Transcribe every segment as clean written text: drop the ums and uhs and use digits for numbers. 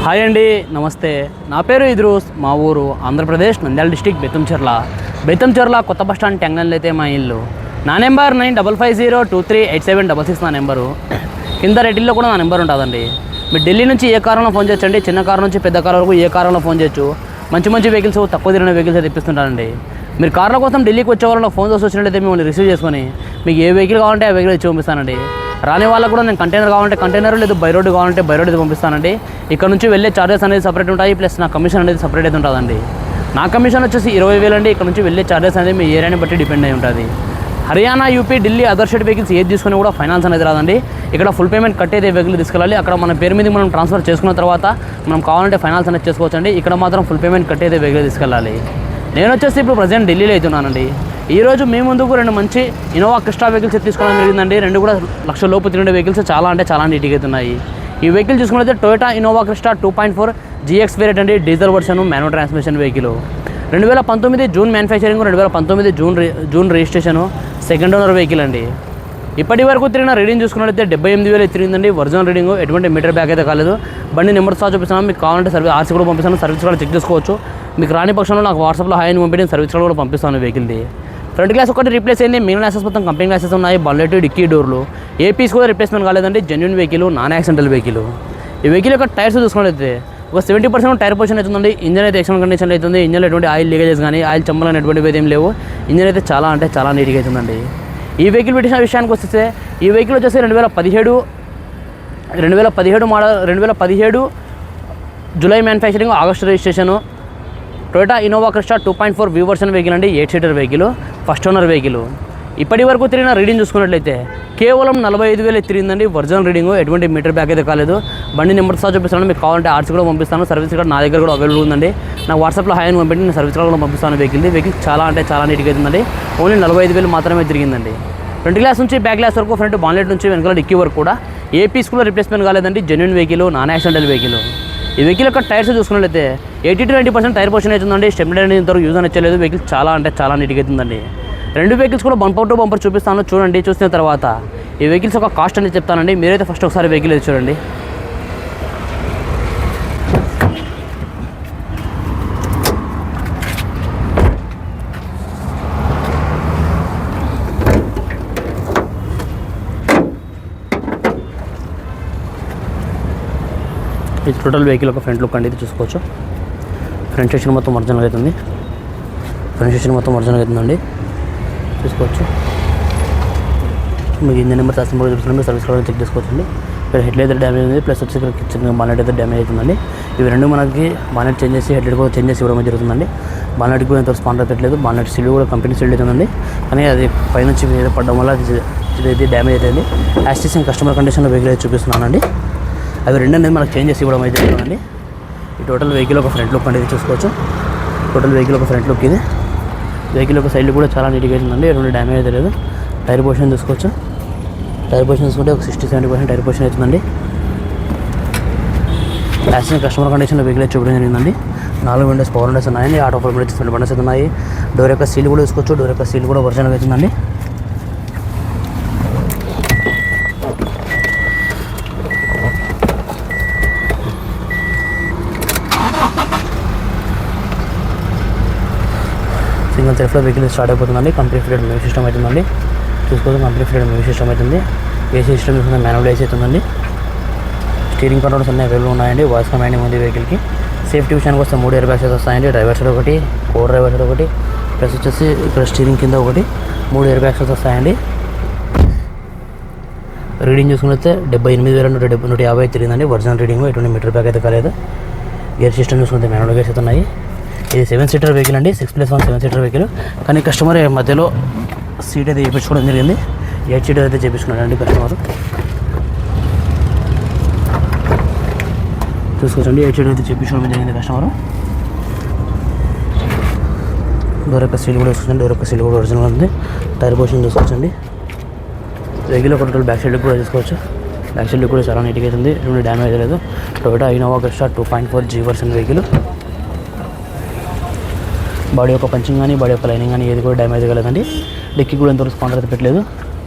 Hi అండి, నమస్తే. నా పేరు ఇద్రూస్. మా ఊరు ఆంధ్రప్రదేశ్ నంద్యాల డిస్టిక్ బెత్తంచెర్ల కొత్త బస్ స్టాండ్ టెంగన్లో అయితే మా ఇల్లు. నా నెంబర్ 9550238766 నా నెంబరు. కింద రెడ్డిల్లో కూడా నా నెంబర్ ఉంటుందండి. మీరు ఢిల్లీ నుంచి ఏ కారంలో ఫోన్ చేయొచ్చండి. చిన్న కారు నుంచి పెద్ద కారు వరకు ఏ కారంలో ఫోన్ చేయొచ్చు. మంచి మంచి వెహికల్స్, తక్కువ తిరిగిన వెహికల్స్ తెప్పిస్తుంటానండి. మీరు కార్ల కోసం ఢిల్లీకి వచ్చే వాళ్ళకి ఫోన్ చేసి వచ్చినట్లయితే మిమ్మల్ని రిసీవ్ చేసుకొని మీకు ఏ వెహికల్ కావాలంటే ఆ వెహికల్ ఇచ్చి పంపిస్తానండి. రాని వాళ్ళకు కూడా నేను కంటైనర్ కావాలంటే కంటైనర్, లేదు బై రోడ్ కావాలంటే బై రోడ్ అయితే పంపిస్తానండి. ఇక్కడ నుంచి వెళ్ళే చార్జెస్ అనేది సపరేట్ ఉంటాయి, ప్లస్ నా కమిషన్ అనేది సపరేట్ అయితే ఉంటుందండి. నా కమిషన్ వచ్చేసి 20,000 అండి. ఇక్కడ నుంచి వెళ్ళే చార్జెస్ అనేది మీ ఏరియాని బట్టి డిపెండ్ అయి ఉంటుంది. Haryana, UP, Delhi other state vehicles ఏది తీసుకుని కూడా ఫైనాన్స్ అనేది రాదండి. ఇక్కడ ఫుల్ పేమెంట్ కట్టేదే వెహికల్ తీసుకెళ్ళాలి. అక్కడ మన పేరు మీద మనం ట్రాన్స్ఫర్ చేసుకున్న తర్వాత మనం కావాలంటే ఫైనాన్స్ అనేది చేసుకోవచ్చండి. ఇక్కడ మాత్రం ఫుల్ పేమెంట్ కట్టేదే వెహికల్ తీసుకెళ్ళాలి. నేను వచ్చేసి ఇప్పుడు ప్రజెంట్ ఢిల్లీలో అవుతున్నానండి. ఈరోజు మీ ముందుకు 2 మంచి ఇన్నోవా క్రిస్టా వెహికల్స్ తీసుకోవడం జరిగిందండి. 2 కూడా 1,00,000 లోపు తిరిగే వెహికల్స్ చాలా నీట్గా అవుతున్నాయి. ఈ వెహికల్ చూసుకున్నట్లయితే Toyota Innova Crysta 2.4 GX variant అండి. Diesel version, manual transmission vehicle. 2019 June manufacturing, 2019 June registration, second owner vehicle అండి. ఇప్పటి వరకు తిరిగిన రీడింగ్ చూసుకున్నట్లయితే 78,000 తిరిగిందండి. ఒరిజినల్ రీడింగ్, ఎటువంటి మీటర్ బ్యాక్ అయితే కాలేదు. బండి నెంబర్ సార్ చూపిస్తున్నాను. మీకు కావాలంటే ఆర్సీ కూడా పంపిస్తాను. సర్వీస్ కూడా చెక్ చేసుకోవచ్చు. మీకు రాని పక్షంలో నాకు వాట్సాప్లో హాయ్ అని పంపించి సర్వీస్ కూడా పంపిస్తాను వెహికల్ది. ఫ్రంట్ గ్లాస్ ఒకటి రీప్లేస్ అయింది. మిగిలిన గ్లాసెస్ మొత్తం కంపెనీ గ్లాసెస్ ఉన్నాయి. బల్లెట్, డిక్కీ డోర్లు ఏ పీస్ కూడా రిప్లేస్మెంట్ కాలేదండి. Genuine vehicle, non accidental vehicle. ఈ వెహికల్ యొక్క టైర్స్ చూసుకున్నట్లయితే ఒక 70% టైర్ పొజిషన్ అవుతుందండి. ఇంజన్ అయితే ఎక్సలెంట్ కండిషన్ అవుతుంది. ఇంజన్లో ఎటువంటి ఆయిల్ లీకేజెస్ కానీ ఆయిల్ చమ్మలు అనేటువంటివి ఏం లేవు. ఇంజన్ అయితే చాలా నీట్గా అవుతుందండి. ఈ వెహికల్ పెట్టిన విషయానికి వస్తే ఈ వెహికల్ వచ్చేసి 2017 model, 2017 July manufacturing, August registration. Toyota Innova Crysta 2.4 V version vehicle అండి. 8 seater vehicle, first owner vehicle. ఇప్పటి వరకు తిరిగిన రీడింగ్ చూసుకున్నట్లయితే కేవలం 45,000 తిరిగిందండి. ఒరిజినల్ రీడింగ్, ఎటువంటి మీటర్ బ్యాక్ అయితే కాలేదు. బండి నెంబర్ సార్ చూపిస్తాను. మీకు కావాలంటే ఆర్సీ కూడా పంపిస్తాను. సర్వీస్ కూడా నా దగ్గర కూడా అవైలబుల్ ఉందండి. నాకు వాట్సాప్లో హాయ్ అని పంపించి నేను సర్వీస్ కూడా పంపిస్తాను. వెహికల్ చాలా నీట్గా అవుతుందండి. ఓన్లీ 45,000 మాత్రమే తిరిగిందండి. ఫ్రంట్ గ్లాస్ నుంచి బ్యాక్ గ్లాస్ వరకు, ఫ్రంట్ బాన్లెట్ నుంచి వెనకాల డిక్కీ వరకు కూడా ఏ పీస్ కూడా రిప్లేస్మెంట్ కాలేదండి. Genuine vehicle, non accidental vehicle. ఈ వెహికల్ యొక్క టైర్స్ చూసుకున్నట్లయితే 80 to 90% టైర్ పొజిషన్ అవుతుందండి. స్టెబిలిటీ అనేది ఇంతవరకు యూజ్ అనేది వెహికల్ చాలా నీట్గా అవుతుందండి. 2 వెహికల్స్ కూడా బంపర్ టు బంపర్ చూపిస్తాను. చూడండి. చూసిన తర్వాత ఈ వెహికల్స్ యొక్క కాస్ట్ అనేది చెప్తానండి. మీరైతే ఫస్ట్ ఒకసారి వెహికల్ అయితే చూడండి. ఇది టోటల్ వెహికల్ ఒక ఫ్రంట్ లుక్ అండి. ఇది చూసుకోవచ్చు. ఫ్రంట్ సెక్షన్ మొత్తం ఒరిజినల్ అవుతుందండి. చూసుకోవచ్చు. మీకు ఇంజన్ నెంబర్ శాస్త్రం కూడా చూపిస్తున్నాం. సర్వీస్ కూడా చెక్ చేసుకోవచ్చండి. ఇక్కడ హెడ్ లైట్ డ్యామేజ్ ఉంది, ప్లస్ వచ్చి ఇక్కడ కిచెన్ బానెట్ అయితే డ్యామేజ్ అవుతుందండి. ఇవి 2 మనకి బానెట్ చేంజ్ చేసి హెడ్ లైట్ కూడా చేంజ్ చేసి ఇవ్వడం జరుగుతుందండి. బానెట్కి కూడా ఎంతవరకు స్పాండర్ పెట్టలేదు. బానెట్ సీల్ కూడా కంపెనీ సీల్ అవుతుందండి. కానీ అది పైనుంచి మీద పడడం వల్ల ఇది డ్యామేజ్ అవుతుంది. యాస్టిసింగ్ కస్టమర్ కండిషన్లో వెహికల్ అయితే చూపిస్తున్నానండి. అవి 2 అనేది మనకు చేంజ్ చేసి ఇవ్వడం అయితే జరుగుతుందండి. ఈ టోటల్ వెహికల్ ఒక ఫ్రంట్ లుక్ అనేది చూసుకోవచ్చు. టోటల్ వెహికల్ ఒక ఫ్రంట్ లుక్ ఇది. వెహికల్ ఒక సైడ్ కూడా చాలా నీట్గా అవుతుందండి. ఎటువంటి డ్యామేజ్ అయితే లేదు. టైర్ పొజిషన్ చూసుకోవచ్చు. టైర్ పొజిషన్ చూసుకుంటే ఒక 60-70% టైర్ పొజిషన్ అవుతుందండి. యాక్సిడెంట్ కస్టమర్ కండిషన్లో వెహికల్ చూపడం జరిగిందండి. 4 విండోస్ పవర్ విండోస్ ఉన్నాయండి. ఆటో ఫోర్ విండోస్ బండస్ ఉన్నాయి. డోర్ యొక్క సీల్ కూడా చూసుకోవచ్చు. డోర్ యొక్క సీల్ కూడా ఒరిజినల్ అవుతుందండి. సింగిల్ సెల్ఫ్లో వెహికల్ స్టార్ట్ అయిపోతుందండి. కంప్లీట్ ఫిటెడ్ మ్యూజిక్ సిస్టమ్ అవుతుందండి. చూసుకోవచ్చు. కంప్లీట్ ఫిటెడ్ మ్యూజిక్ సిస్టమ్ అవుతుంది. ఏసీ సిస్టమ్ చూసుకుంటే మాన్యువల్ ఏసీ అవుతుందండి. స్టీరింగ్ కంట్రోల్స్ అన్నీ అవైలబుల్ ఉన్నాయండి. వాయిస్ కమాండింగ్ ఉంది వెహికల్కి. సేఫ్టీ విషయానికి వస్తే 3 ఎయిర్ బ్యాగ్స్ అయితే వస్తాయండి. డ్రైవర్ సైడ్ ఒకటి, కో డ్రైవర్ సైడ్ ఒకటి, ప్లస్ వచ్చేసి ఇక్కడ స్టీరింగ్ కింద ఒకటి, 3 ఎయిర్ బ్యాగ్స్ అయితే వస్తాయండి. రీడింగ్ చూసుకుంటే 78,150 తిరిగిందండి. ఒరిజినల్ రీడింగ్, ఎటువంటి మీటర్ బ్యాక్ అయితే కాలేదు. గేర్ సిస్టమ్ చూసుకుంటే మాన్యువల్ గేర్స్ అయితే ఉన్నాయి. ఇది 7 సీటర్ వెహికల్ అండి. 6+1 7 సీటర్ వెహికల్. కానీ కస్టమర్ మధ్యలో సీట్ అయితే చేయించుకోవడం జరిగింది. 8 సీటర్ అయితే చేయించుకున్నాడండి కస్టమర్. చూసుకోవచ్చండి. 8 సీటర్ అయితే చేయించుకోవడం జరిగింది కస్టమర్. డోర్ యొక్క సీల్ కూడా చూసుకోండి. డోర్ యొక్క సీల్ కూడా ఒరిజినల్ ఉంది. టైర్ పొజిషన్ చూసుకోవచ్చండి. వెహికల్ ఒక టోటల్ బ్యాక్ సైడ్ కూడా చూసుకోవచ్చు. బ్యాక్ సైడ్ కూడా చాలా నీట్గా అవుతుంది. ఎటువంటి డ్యామేజ్ లేదు. Toyota Innova Crysta 2.4 G version vehicle. Body యొక్క పంచింగ్ కానీ బాడీ యొక్క లైనింగ్ కానీ ఏది కూడా డ్యామేజ్ కాలేదండి. డిక్కీ కూడా ఎంతవరకు స్పాండర్ అయితే పెట్టలేదు.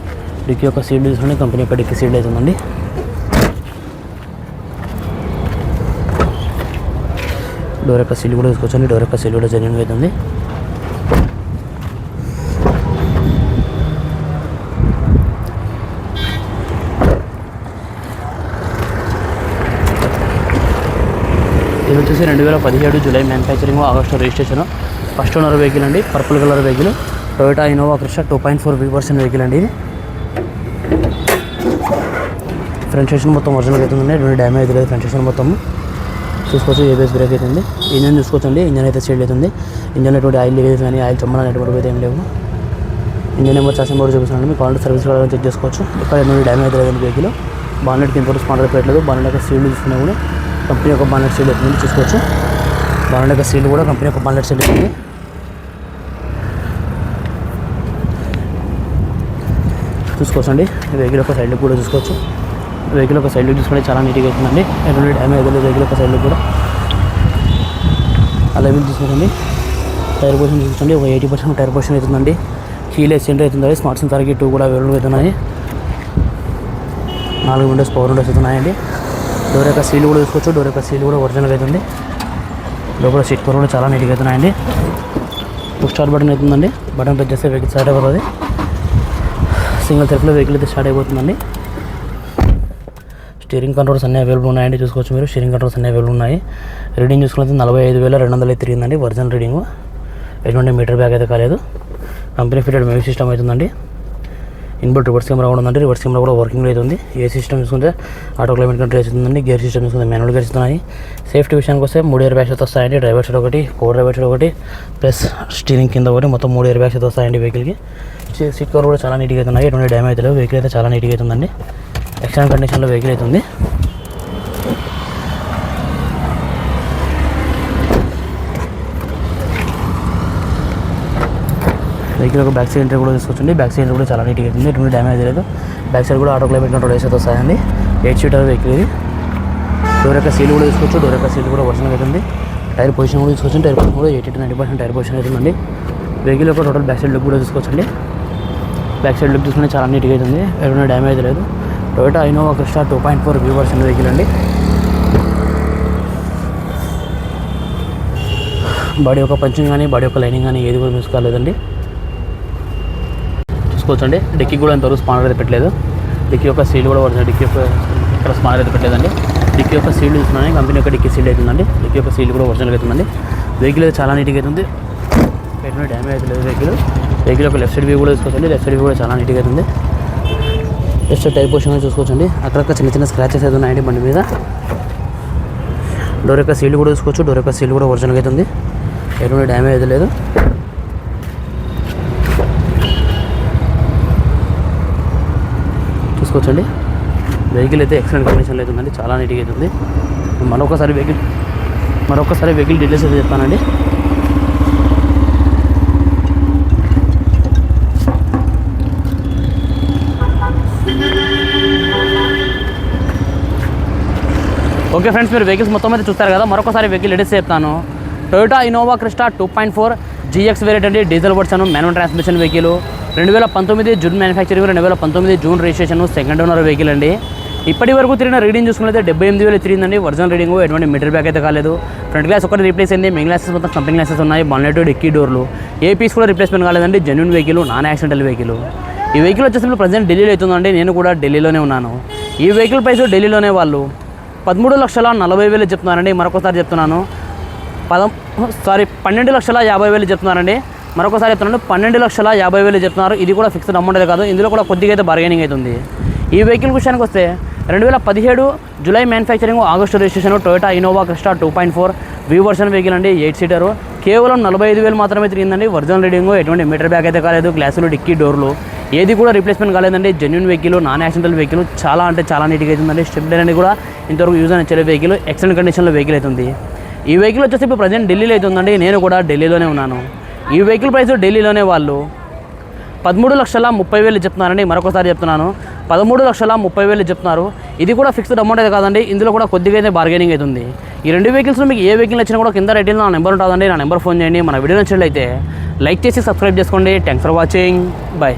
డిక్కీ యొక్క సీట్ తీసుకుని కంపెనీ యొక్క డిక్కీ సీట్ అవుతుందండి. డోర్ యొక్క సీల్ కూడా చూసుకోవచ్చండి. డోర్ యొక్క సీల్ కూడా జెన్యూన్గా అవుతుంది. ఇది వచ్చేసి 2017 July manufacturing, August registration, first owner vehicle అండి. Purple colour vehicle, Toyota Innova Crysta 2.4 V version vehicle అండి. ఇది ఫ్రంట్ సెక్షన్ మొత్తం ఒరిజినల్ అవుతుందండి. ఎటువంటి డ్యామేజ్ లేదు. ఫ్రంట్ సెక్షన్ మొత్తం చూసుకోవచ్చు. ఏబిఎస్ బ్రేక్ అవుతుంది. ఇంజన్ చూసుకోవచ్చండి. ఇంజన్ అయితే సీల్డ్ అవుతుంది. ఇంజన్ ఎటువంటి ఆయిల్ లీకేజ్ కానీ ఆయిల్ చమ్మడం ఎటువంటి అయితే ఏం లేవు. ఇంజన్ నెంబర్ చాసిన కూడా చూపిస్తున్నాను. మీకు కావాలంటే సర్వీస్ కూడా చెక్ చేసుకోవచ్చు. ఇక్కడ ఎటువంటి డ్యామేజ్ లేదండి వెహికల్. బానెట్కి ఇంతవరకు స్పాండర్ పెట్టలేదు. బానెట్ యొక్క సీల్డ్ చూసుకున్నా కూడా కంపెనీ యొక్క బానెట్ సీల్ అవుతుంది. చూసుకోవచ్చు. బానెట్ యొక్క సీల్ కూడా కంపెనీ యొక్క బానెట్ సీల్ అవుతుంది. చూసుకోవచ్చండి. వెహికల్ యొక్క సైడ్ లుక్ కూడా చూసుకోవచ్చు. వెహికల్ యొక్క సైడ్ లుక్ చూసుకుంటే చాలా నీట్గా అవుతుందండి. ఎటువంటి డ్యామేజ్ లేదు వెహికల్ యొక్క సైడ్ లుక్ కూడా. అలాగే చూసుకోండి. టైర్ పొజిషన్ చూసుకోండి. ఒక 80% టైర్ పొజిషన్ అవుతుందండి. కీలెస్ ఎంట్రీ అవుతుంది. స్మార్ట్ సెన్సార్కి 2 కూడా అవైలబుల్ అవుతున్నాయి. 4 విండోస్ పవర్ విండోస్ అవుతున్నాయండి. డోర్ యొక్క సీల్ కూడా చూసుకోవచ్చు. డోర్ యొక్క సీల్ కూడా ఒరిజినల్గా అవుతుంది. లోపల సీట్ కవర్ కూడా చాలా నీట్గా అవుతున్నాయండి. పుష్ స్టార్ట్ బటన్ అవుతుందండి. బటన్ ప్రెస్ చేస్తే వెహికల్ స్టార్ట్ అయిపోతుంది. సింగిల్ సెల్ఫ్లో వెహికల్ అయితే స్టార్ట్ అయిపోతుందండి. స్టీరింగ్ కంట్రోల్స్ అన్నీ అవైలబుల్ ఉన్నాయండి. చూసుకోవచ్చు మీరు. స్టీరింగ్ కంట్రోల్స్ అన్నీ అవైలబుల్ ఉన్నాయి. రీడింగ్ చూసుకుంటే 45,200 తిరిగిందండి. Original reading. ఎటువంటి మీటర్ బ్యాగ్ అయితే కాలేదు. కంపెనీ ఫిటెడ్ మ్యూజిక్ సిస్టమ్ అవుతుందండి. ఇన్బుల్ రివర్స్ కెమెరా కూడా ఉందండి. రివర్స్ కెమెరా కూడా వర్కింగ్ అవుతుంది. ఏ సిస్టమ్ చూసుకుంటే ఆటో క్లైమేట్ కంట్రోల్ అవుతుందండి. గేర్ సిస్టమ్ చూసుకుంటే మాన్యువల్ గేర్స్ ఉన్నాయి. సేఫ్టీ విషయానికి వస్తే 3 ఎయిర్ బ్యాగ్స్ అయితే వస్తాయండి. డ్రైవర్ సైడ్ ఒకటి, కో డ్రైవర్ సైడ్ ఒకటి, ప్లస్ స్టీరింగ్ కింద ఒకటి, మొత్తం 3 ఎయిర్ బ్యాగ్స్ అయితే వస్తాయండి వెహికల్కి. సీట్ కవర్ కూడా చాలా నీట్గా అవుతున్నాయి. ఎటువంటి డ్యామేజ్ లేదు. వెహికల్ అయితే చాలా నీట్గా అవుతుందండి. ఎక్సలెంట్ కండిషన్లో వెహికల్ అవుతుంది. వెహికల్ ఒక బ్యాక్ సైడ్ ఎంట్రీ కూడా తీసుకోవచ్చండి. బ్యాక్ సైడ్ కూడా చాలా నీట్గా అవుతుంది. ఎటువంటి డ్యామేజ్ లేదు. బ్యాక్ సైడ్ కూడా ఆటో క్లైమేట్ కంట్రోల్ వేసేది వస్తాయండి. 8 సీటర్ వెహికల్ ఇది. డోర్ యొక్క సీల్ కూడా తీసుకోవచ్చు. డోర్ యొక్క సీల్ కూడా ఒరిజినల్ అవుతుంది. టైర్ పొజిషన్ కూడా తీసుకోవచ్చు. టైర్ పొజిషన్ కూడా 80-90% టైర్ పొజిషన్ అవుతుందండి. వెహికల్ యొక్క టోటల్ బ్యాక్ సైడ్ లుక్ కూడా తీసుకోవచ్చండి. బ్యాక్ సైడ్ లుక్ చూసుకుంటే చాలా నీట్గా అవుతుంది. ఎటువంటి డ్యామేజ్ లేదు. Toyota Innova Crysta 2.4 V version vehicle అండి. బాడీ యొక్క పంచింగ్ కానీ బాడీ యొక్క లైనింగ్ కానీ ఏది కూడా మిస్ కాలేదండి. చూసుకోవచ్చండి. డిక్కీ కూడా ఇంతవరకు స్పానర్ అయితే పెట్టలేదు. డిక్కీ యొక్క సీల్ కూడా ఒరిజినల్. డిక్కీ యొక్క ఇక్కడ స్పానర్ అయితే పెట్టలేదండి. డిక్కీ యొక్క సీల్ చూస్తున్నాను. కంపెనీ యొక్క డిక్కీ సీల్ అవుతుందండి. డిక్కీ యొక్క సీల్ కూడా ఒరిజినల్ అవుతుందండి. వెహికల్ అయితే చాలా నీట్గా అవుతుంది. ఎటువంటి డ్యామేజ్ అయితే లేదు వెహికల్. వెహికల్ యొక్క లెఫ్ట్ సైడ్ వ్యూ కూడా చూసుకోవచ్చండి. లెఫ్ట్ సైడ్ వ్యూ కూడా చాలా నీట్గా అవుతుంది. లెఫ్ట్ సైడ్ టైర్ పొజిషన్ చూసుకోవచ్చండి. అక్కడక్కడ చిన్న చిన్న స్క్రాచెస్ అయితే ఉన్నాయండి బండి మీద. డోర్ యొక్క సీల్ కూడా చూసుకోవచ్చు. డోర్ యొక్క సీల్ కూడా ఒరిజినల్ అవుతుంది. ఎటువంటి డ్యామేజ్ అయితే లేదు. చూసుకోవచ్చండి. వెహికల్ అయితే ఎక్సలెంట్ కండిషన్లో అవుతుందండి. చాలా నీట్గా అవుతుంది. మరొకసారి వెహికల్ డీటెయిల్స్ అయితే చెప్తానండి. ఓకే ఫ్రెండ్స్, మీరు వెహికల్స్ మొత్తం అయితే చూస్తారు కదా. మరొకసారి వెహికల్ డీటెయిల్స్ చెప్తాను. Toyota Innova Crysta 2.4 GX variant అండి. Diesel version, manual transmission vehicle. 2019 June manufacturing, 2019 June registration, second owner vehicle అండి. ఇప్పటి వరకు తిరిగిన రీడింగ్ చూసుకుంటే 78,000 తిరిగిందండి. Original reading. ఎటువంటి మీటర్ బ్యాగ్ అయితే కాలేదు. ఫ్రంట్ గ్లాస్ ఒకటి రీప్లేస్ అయింది. మెయిన్ గ్లాసెస్ మొత్తం కంపెనీ గ్లాసెస్ ఉన్నాయి. బానెట్, డిక్కీ డోర్లు ఏ పీస్ కూడా రీప్లేస్మెంట్ కాలేదండి. Genuine vehicle, non accidental vehicle. ఈ వెహికల్ వచ్చేసి ప్రజెంట్ ఢిల్లీలో అవుతుందండి. నేను కూడా ఢిల్లీలోనే ఉన్నాను. ఈ వెహికల్ ప్రైస్ ఢిల్లీలోనే వాళ్ళు 13,40,000 చెప్తున్నారండి. మరొకసారి చెప్తున్నాను, 12,50,000 చెప్తున్నారండి. మరొకసారి చెప్తున్నాను, 12,50,000 చెప్తున్నారు. ఇది కూడా ఫిక్స్డ్ అమౌంట్ అయితే కాదు. ఇందులో కూడా కొద్దిగా అయితే బార్గెనింగ్ అవుతుంది. ఈ వెహికల్ విషయానికి వస్తే 2017 July manufacturing, August registration, Toyota Innova Crysta 2.4 V version vehicle అండి. 8 సీటర్. కేవలం 45,000 మాత్రమే తిరిగిందండి. Original reading. ఎటువంటి మీటర్ బ్యాగ్ అయితే కాలేదు. గ్లాసులు, డిక్కీ డోర్లు ఏది కూడా రీప్లేస్మెంట్ కాలేదండి. Genuine vehicle, non accidental vehicle. చాలా అంటే చాలా నీట్గా అవుతుందండి. స్టెప్ లైన్ అనేది కూడా ఇంతవరకు యూజ్ అయిన వెహికల్. ఎక్సలెంట్ కండిషన్లో వెహికల్ అవుతుంది. ఈ వెహికల్ వచ్చేసి ఇప్పుడు ప్రజెంట్ ఢిల్లీలో అవుతుందండి. నేను కూడా ఢిల్లీలోనే ఉన్నాను. ఈ వెహికల్ ప్రైస్ ఢిల్లీలోనే వాళ్ళు 13,30,000 చెప్తున్నారండి. మరొకసారి చెప్తున్నాను, 13,30,000 చెప్తున్నారు. ఇది కూడా ఫిక్స్డ్ అమౌంట్ అయితే కాదండి. ఇందులో కూడా కొద్దిగా అయితే బార్గెనింగ్ అవుతుంది. ఈ రెండు వెహికల్స్లో మీకు ఏ వెహికల్ వచ్చినా కూడా కింద రైటింగ్లో నా నెంబర్ ఉంటుందండి. నా నెంబర్ ఫోన్ చేయండి. మన వీడియో నచ్చినట్లయితే లైక్ చేసి సబ్స్క్రైబ్ చేసుకోండి. Thanks for watching. బాయ్.